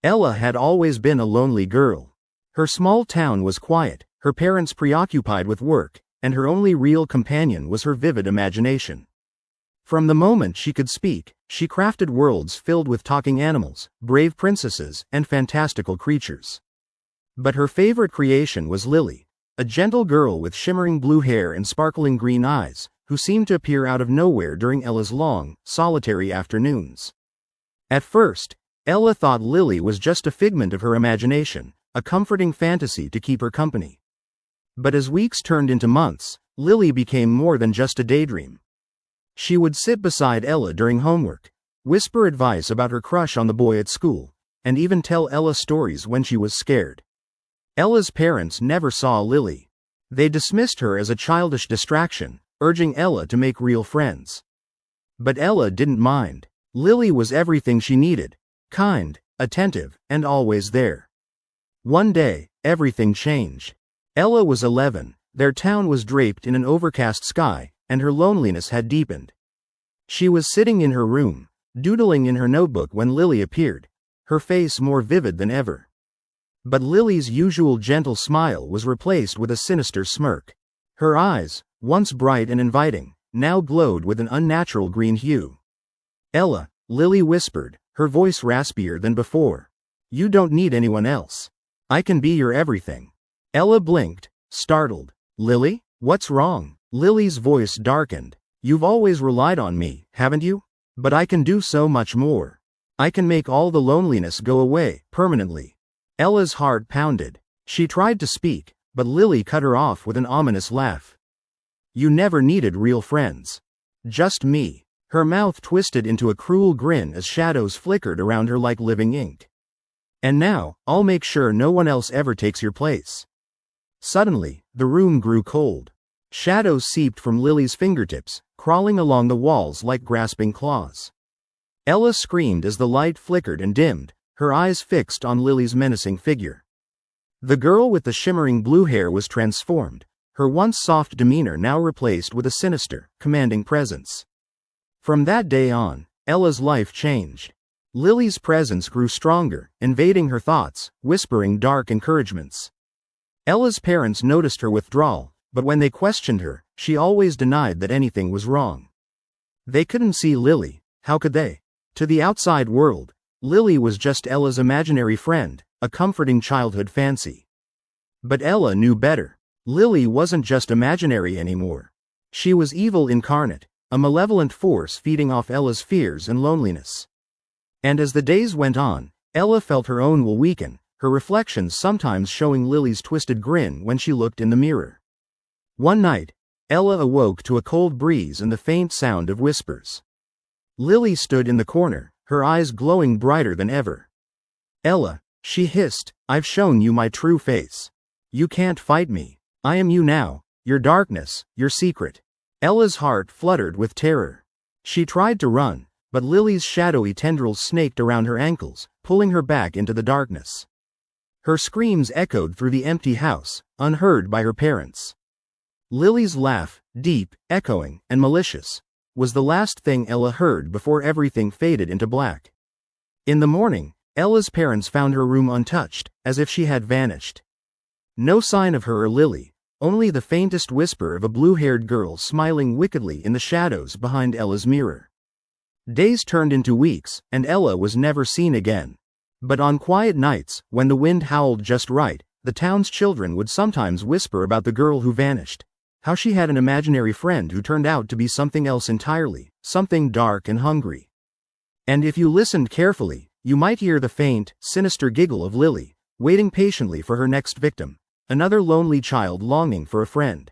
Ella had always been a lonely girl. Her small town was quiet, her parents preoccupied with work, and her only real companion was her vivid imagination. From the moment she could speak, she crafted worlds filled with talking animals, brave princesses, and fantastical creatures. But her favorite creation was Lily, a gentle girl with shimmering blue hair and sparkling green eyes, who seemed to appear out of nowhere during Ella's long, solitary afternoons. At first, Ella thought Lily was just a figment of her imagination, a comforting fantasy to keep her company. But as weeks turned into months, Lily became more than just a daydream. She would sit beside Ella during homework, whisper advice about her crush on the boy at school, and even tell Ella stories when she was scared. Ella's parents never saw Lily. They dismissed her as a childish distraction, urging Ella to make real friends. But Ella didn't mind. Lily was everything she needed: kind, attentive, and always there. One day, everything changed. Ella was 11, their town was draped in an overcast sky, and her loneliness had deepened. She was sitting in her room, doodling in her notebook when Lily appeared, her face more vivid than ever. But Lily's usual gentle smile was replaced with a sinister smirk. Her eyes, once bright and inviting, now glowed with an unnatural green hue. "Ella," Lily whispered, her voice raspier than before. "You don't need anyone else. I can be your everything." Ella blinked, startled. "Lily, what's wrong?" Lily's voice darkened. "You've always relied on me, haven't you? But I can do so much more. I can make all the loneliness go away, permanently." Ella's heart pounded. She tried to speak, but Lily cut her off with an ominous laugh. "You never needed real friends. Just me." Her mouth twisted into a cruel grin as shadows flickered around her like living ink. "And now, I'll make sure no one else ever takes your place." Suddenly, the room grew cold. Shadows seeped from Lily's fingertips, crawling along the walls like grasping claws. Ella screamed as the light flickered and dimmed, her eyes fixed on Lily's menacing figure. The girl with the shimmering blue hair was transformed, her once soft demeanor now replaced with a sinister, commanding presence. From that day on, Ella's life changed. Lily's presence grew stronger, invading her thoughts, whispering dark encouragements. Ella's parents noticed her withdrawal, but when they questioned her, she always denied that anything was wrong. They couldn't see Lily, how could they? To the outside world, Lily was just Ella's imaginary friend, a comforting childhood fancy. But Ella knew better. Lily wasn't just imaginary anymore. She was evil incarnate, a malevolent force feeding off Ella's fears and loneliness. And as the days went on, Ella felt her own will weaken, her reflections sometimes showing Lily's twisted grin when she looked in the mirror. One night, Ella awoke to a cold breeze and the faint sound of whispers. Lily stood in the corner, her eyes glowing brighter than ever. "Ella," she hissed, "I've shown you my true face. You can't fight me. I am you now, your darkness, your secret." Ella's heart fluttered with terror. She tried to run, but Lily's shadowy tendrils snaked around her ankles, pulling her back into the darkness. Her screams echoed through the empty house, unheard by her parents. Lily's laugh, deep, echoing, and malicious, was the last thing Ella heard before everything faded into black. In the morning, Ella's parents found her room untouched, as if she had vanished. No sign of her or Lily, only the faintest whisper of a blue-haired girl smiling wickedly in the shadows behind Ella's mirror. Days turned into weeks, and Ella was never seen again. But on quiet nights, when the wind howled just right, the town's children would sometimes whisper about the girl who vanished, how she had an imaginary friend who turned out to be something else entirely, something dark and hungry. And if you listened carefully, you might hear the faint, sinister giggle of Lily, waiting patiently for her next victim, another lonely child longing for a friend.